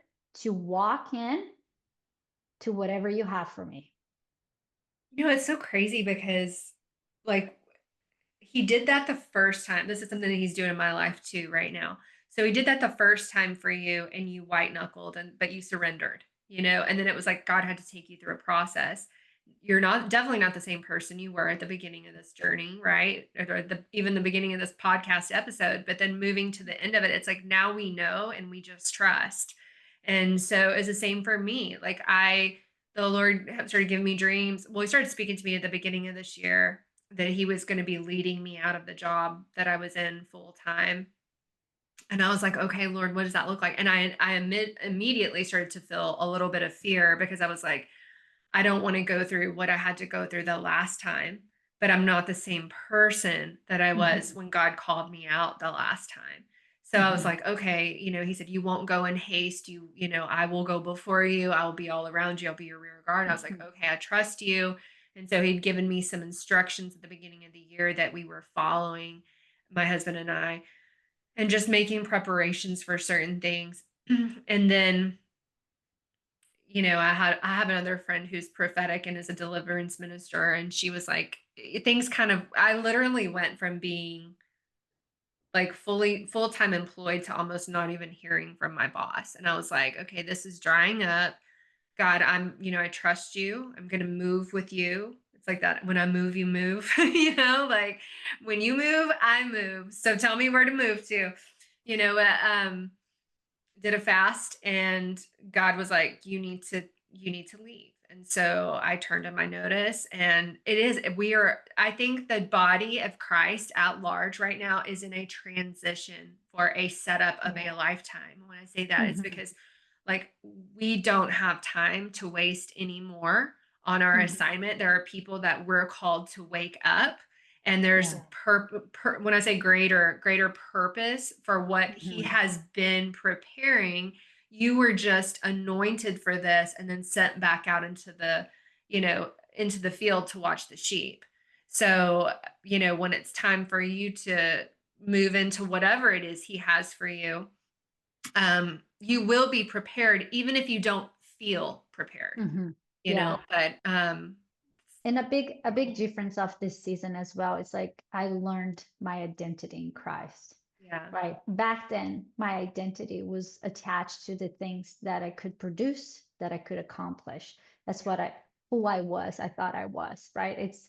to walk in to whatever you have for me. It's so crazy because like he did that the first time. This is something that he's doing in my life too right now. So he did that the first time for you and you white knuckled and but you surrendered, and then it was like God had to take you through a process. You're not definitely not the same person you were at the beginning of this journey, right? Or even the beginning of this podcast episode, but then moving to the end of it, it's like now we know and we just trust. And so it's the same for me. Like the Lord started giving me dreams. Well, he started speaking to me at the beginning of this year that he was going to be leading me out of the job that I was in full time. And I was like, okay, Lord, what does that look like? And immediately started to feel a little bit of fear because I was like, I don't want to go through what I had to go through the last time, but I'm not the same person that I was Mhm, when God called me out the last time. So I was mhm, like, okay, he said, you won't go in haste. I will go before you. I will be all around you. I'll be your rear guard. I was like, mhm, okay, I trust you. And so he'd given me some instructions at the beginning of the year that we were following, my husband and I, and just making preparations for certain things. And then I have another friend who's prophetic and is a deliverance minister, and she was like, things kind of. I literally went from being like fully full time employed to almost not even hearing from my boss, and I was like, okay, this is drying up. God, I trust you. I'm gonna move with you. It's like that. When I move, you move. Like when you move, I move. So tell me where to move to. You know, uh, um, did a fast and God was like, you need to leave. And so I turned in my notice, and I think the body of Christ at large right now is in a transition for a setup of a Yeah. lifetime. When I say that, it's Hmm. because like we don't have time to waste anymore on our Hmm. assignment. There are people that we're called to wake up, and there's Yeah. when I say greater purpose for what he Hmm. has been preparing. You were just anointed for this and then sent back out into into the field to watch the sheep. So, when it's time for you to move into whatever it is he has for you, you will be prepared even if you don't feel prepared, Hmm. Yeah. but And a big difference of this season as well. It's like I learned my identity in Christ. yeah. Right. Back then, my identity was attached to the things that I could produce, that I could accomplish. That's Yeah. who I was, I thought I was, right? It's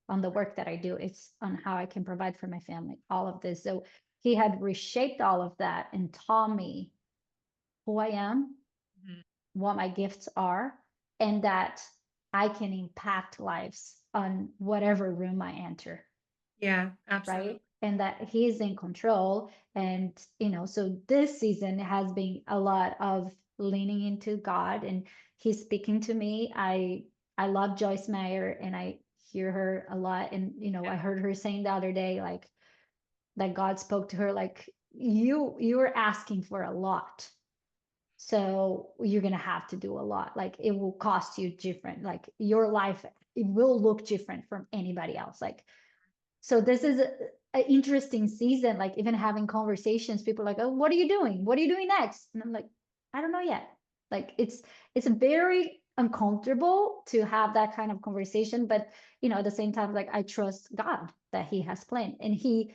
on the work that I do, it's on how I can provide for my family, all of this. So he had reshaped all of that and taught me who I am, Mhm. what my gifts are, and that I can impact lives on whatever room I enter, Yeah, absolutely. right? And that he's in control. And, so this season has been a lot of leaning into God, and he's speaking to me. I love Joyce Meyer, and I hear her a lot. And, I Yeah. heard her saying the other day, like, that God spoke to her, like, you're asking for a lot. So you're going to have to do a lot. Like, it will cost you different. Like, your life, it will look different from anybody else. Like, so this is an interesting season. Like, even having conversations, people are like, "Oh, what are you doing? What are you doing next?" And I'm like, "I don't know yet." Like, it's very uncomfortable to have that kind of conversation, but at the same time, like, I trust God that He has planned, and he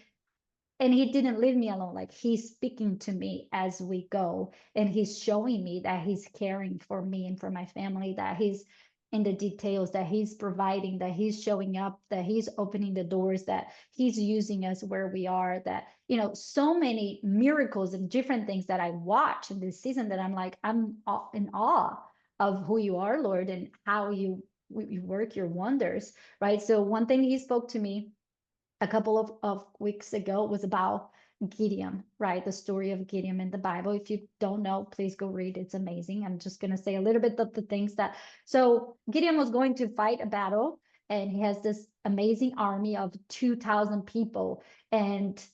didn't leave me alone. Like, he's speaking to me as we go, and he's showing me that he's caring for me and for my family, that he's in the details, that he's providing, that he's showing up, that he's opening the doors, that he's using us where we are, that so many miracles and different things that I watch in this season, that I'm like, I'm in awe of who you are, Lord, and how you work your wonders, right? So one thing he spoke to me a couple of weeks ago was about Gideon, right? The story of Gideon in the Bible. If you don't know, please go read. It's amazing. I'm just going to say a little bit of the things that. So Gideon was going to fight a battle, and he has this amazing army of 2,000 people. And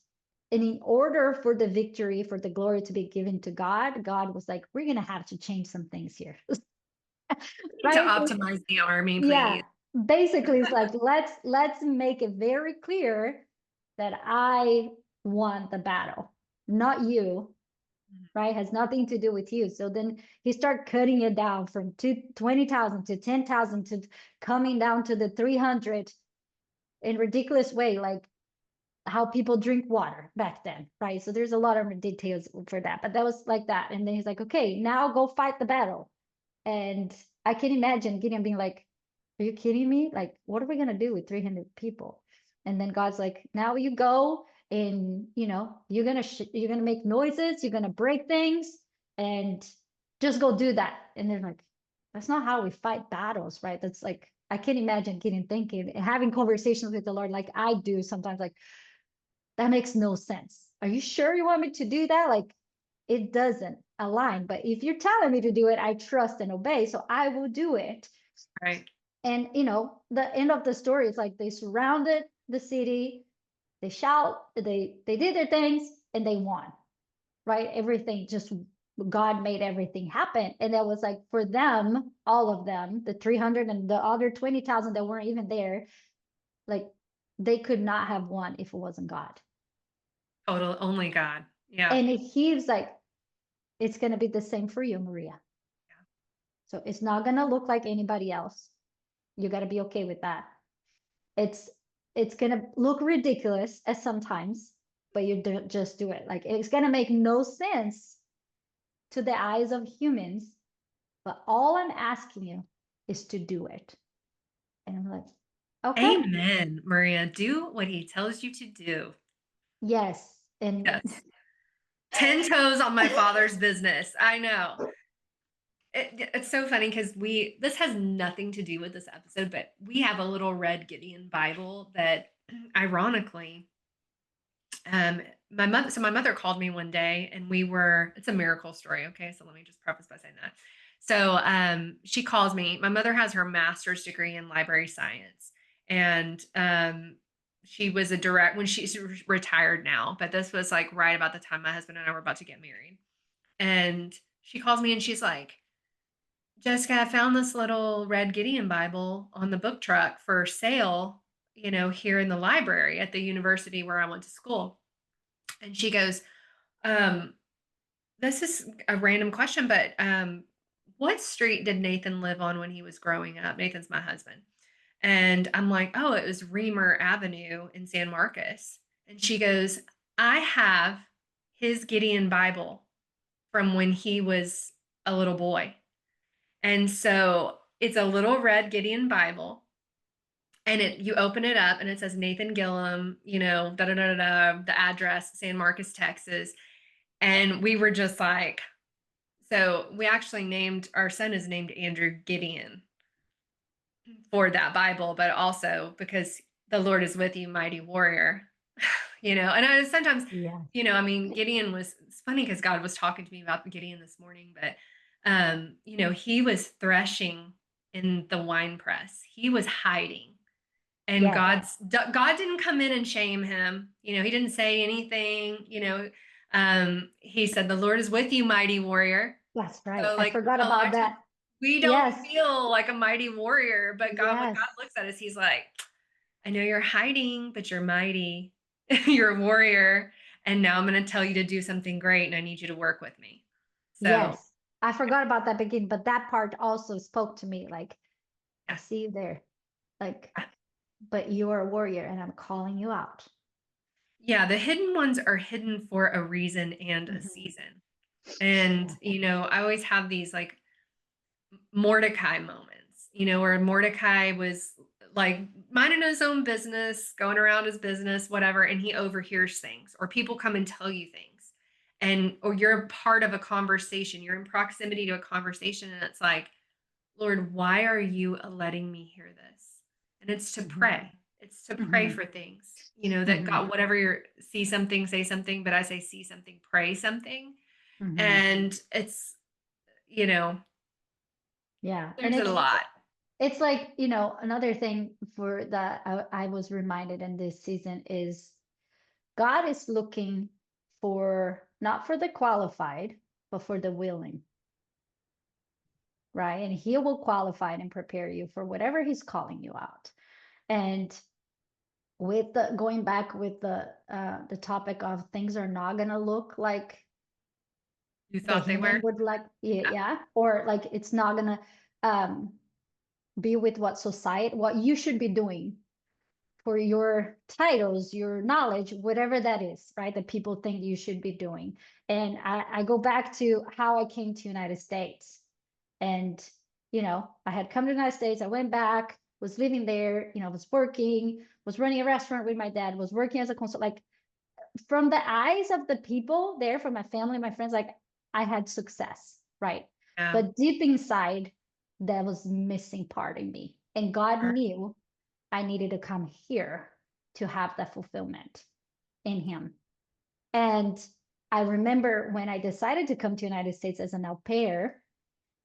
in order for the victory, for the glory to be given to God, God was like, we're going to have to change some things here, We need to right? optimize the army, Yeah, please. basically it's like, let's make it very clear that I won the battle, not you, Mhm. right? Has nothing to do with you. So then he started cutting it down from 20,000 to 10,000 to coming down to the 300 in ridiculous way, like how people drink water back then, right? So there's a lot of details for that, but that was like that. And then he's like, okay, now go fight the battle. And I can imagine Gideon being like, are you kidding me? Like, what are we going to do with 300 people? And then God's like, now you go, and, you're going to make noises, you're going to break things, and just go do that. And they're like, that's not how we fight battles, right? That's like, I can imagine Gideon thinking, having conversations with the Lord like I do sometimes, like, that makes no sense. Are you sure you want me to do that? Like, it doesn't align. But if you're telling me to do it, I trust and obey. So I will do it. Right. And the end of the story is like they surrounded the city, they shout, they did their things, and they won. Right? Everything just, God made everything happen. And that was like, for them, all of them, the 300 and the other 20,000 that weren't even there, like, they could not have won if it wasn't God. Total only God. Yeah. And he's like, it's going to be the same for you, Maria. So it's not going to look like anybody else. You got to be okay with that. It's it's going to look ridiculous at sometimes, but just do it. Like, it's going to make no sense to the eyes of humans, but all I'm asking you is to do it. And I'm like, okay, Amen, Maria. Do what he tells you to do. yes. And Yes. 10 toes on my father's business. I know. It's so funny because this has nothing to do with this episode, but we have a little red Gideon Bible that ironically, um my mother called me one day and it's a miracle story, okay? So let me just preface by saying that. So she calls me. My mother has her master's degree in library science. And she was a direct when she's retired now, but this was like right about the time my husband and I were about to get married. And she calls me and she's like, Jessica, I found this little red Gideon Bible on the book truck for sale, here in the library at the university where I went to school. And she goes, um, this is a random question, but what street did Nathan live on when he was growing up? Nathan's my husband. And I'm like, oh, it was Reamer Avenue in San Marcos. And she goes, I have his Gideon Bible from when he was a little boy. And so it's a little red Gideon Bible. And you open it up and it says Nathan Gillum, da da da da da, the address, San Marcos, Texas. And we were just like, so we actually named our son is named Andrew Gideon for that Bible, but also because the Lord is with you, mighty warrior. And I sometimes, Yeah. I mean, it's funny because God was talking to me about Gideon this morning, but, he was threshing in the wine press. He was hiding. And Yes, God didn't come in and shame him. He didn't say anything. He said, "The Lord is with you, mighty warrior." that's right. So, I like forgot a lot about of times, that. we don't Yes, feel like a mighty warrior, but when God yes, looks at us, He's like, "I know you're hiding, but you're mighty. You're a warrior, and now I'm going to tell you to do something great, and I need you to work with me." So, yes. I forgot about that beginning, but that part also spoke to me. Like, I yeah, see you there. Like, but you are a warrior and I'm calling you out. yeah, the hidden ones are hidden for a reason and a Mhm. season. And, Yeah. I always have these like Mordecai moments, where Mordecai was like minding his own business, going around his business, whatever, and he overhears things, or people come and tell you things, or you're part of a conversation, you're in proximity to a conversation, and it's like, Lord, why are you letting me hear this? And it's to Hmm. pray. It's to pray Hmm. for things, that Hmm. God, whatever you're, see something, say something, but I say see something, pray something. Hmm. And it's, you know, Yeah. And there's a lot. it's like, another thing for that I was reminded in this season is God is looking for not for the qualified, but for the willing, right? And he will qualify and prepare you for whatever he's calling you out. And with the going back with the topic of things are not going to look like You the thought they human were? would like, yeah, Yeah. yeah, or like it's not going to um be with what society, what you should be doing for your titles, your knowledge, whatever that is, right? That people think you should be doing. And I go back to how I came to United States. And, I had come to the United States, I went back, was living there, was working, was running a restaurant with my dad, was working as a consultant. Like from the eyes of the people there, from my family, my friends, like I had success, right? Yeah. But deep inside, that was missing part in me. And God Sure. knew I needed to come here to have that fulfillment in Him. And I remember when I decided to come to the United States as an au pair,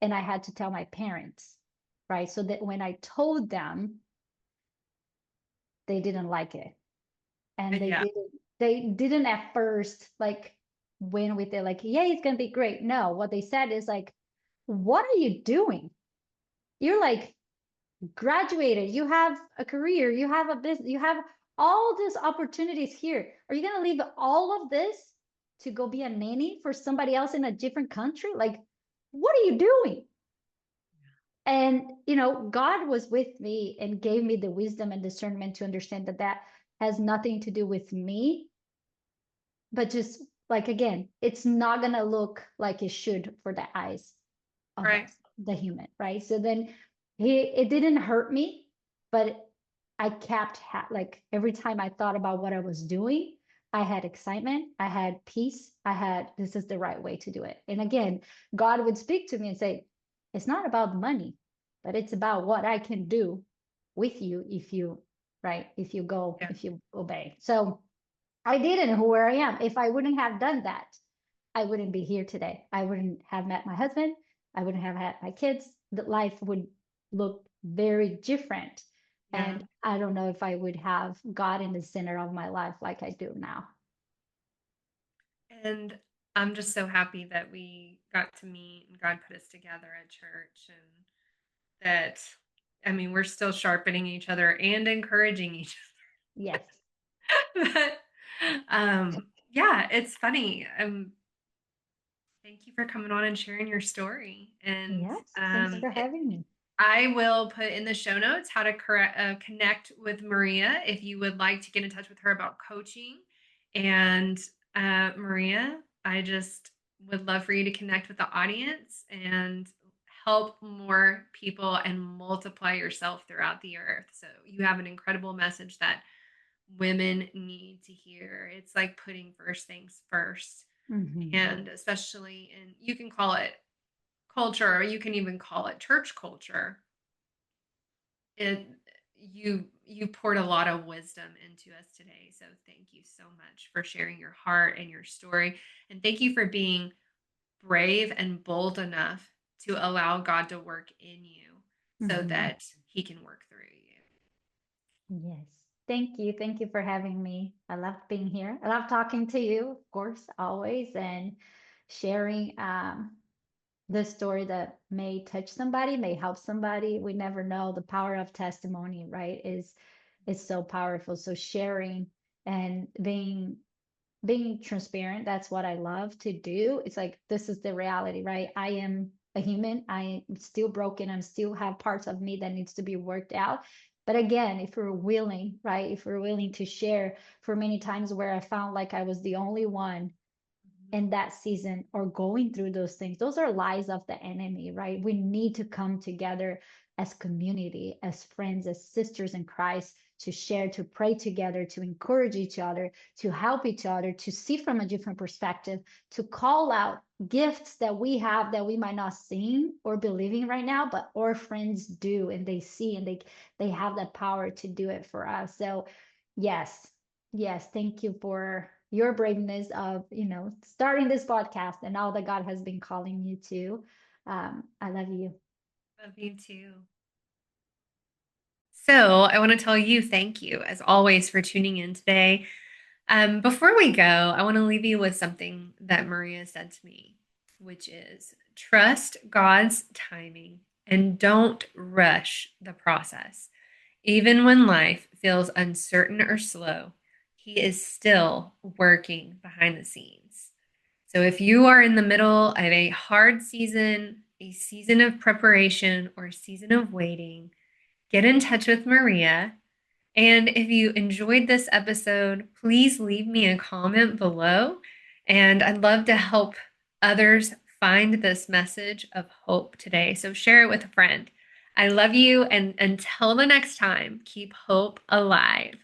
and I had to tell my parents, right? So that when I told them, they didn't like it. And Yeah. they didn't at first like win with it, like, yeah, it's gonna be great. No, what they said is like, what are you doing? You're like graduated, you have a career, you have a business, you have all these opportunities here. Are you going to leave all of this to go be a nanny for somebody else in a different country? Like, what are you doing? And, God was with me and gave me the wisdom and discernment to understand that that has nothing to do with me, but just like, again, it's not going to look like it should for the eyes of Right. us, the human, right? So then it didn't hurt me, but I kept like every time I thought about what I was doing, I had excitement, I had peace, I had this is the right way to do it. And again, God would speak to me and say, It's not about money, but it's about what I can do with you if you, right, if you go, Yeah. if you obey. So I didn't know where I am. If I wouldn't have done that, I wouldn't be here today. I wouldn't have met my husband. I wouldn't have had my kids. That life would look very different. Yeah. And I don't know if I would have God in the center of my life like I do now. And I'm just so happy that we got to meet and God put us together at church and that, I mean, we're still sharpening each other and encouraging each Yes. other. Yeah, it's funny. Thank you for coming on and sharing your story. And Yes. Thanks for having me. I will put in the show notes how to connect with Maria if you would like to get in touch with her about coaching. And Maria, I just would love for you to connect with the audience and help more people and multiply yourself throughout the earth. So you have an incredible message that women need to hear. It's like putting first things first. Hmm. And especially in, you can call it culture, or you can even call it church culture. It you poured a lot of wisdom into us today. So thank you so much for sharing your heart and your story. And thank you for being brave and bold enough to allow God to work in you so Hmm. that he can work through you. Yes. Thank you. Thank you for having me. I loved being here. I love talking to you, of course, always, and sharing the story that may touch somebody, may help somebody. We never know. The power of testimony, right, is so powerful. So sharing and being transparent, that's what I love to do. It's like this is the reality, right? I am a human. I am still broken. I'm still have parts of me that needs to be worked out. But again, if we're willing, right? If we're willing to share, for many times where I found like I was the only one in that season or going through those things, those are lies of the enemy, right? We need to come together as community, as friends, as sisters in Christ, to share, to pray together, to encourage each other, to help each other, to see from a different perspective, to call out gifts that we have that we might not see or believing right now, but our friends do, and they see, and they have that power to do it for us. So yes, yes, thank you for your braveness of, starting this podcast and all that God has been calling you to. I love you. Love you too. So I want to tell you thank you as always for tuning in today. Before we go, I want to leave you with something that Maria said to me, which is trust God's timing and don't rush the process. Even when life feels uncertain or slow, He is still working behind the scenes. So if you are in the middle of a hard season, a season of preparation, or a season of waiting, get in touch with Maria. And if you enjoyed this episode, please leave me a comment below. And I'd love to help others find this message of hope today. So share it with a friend. I love you. And until the next time, keep hope alive.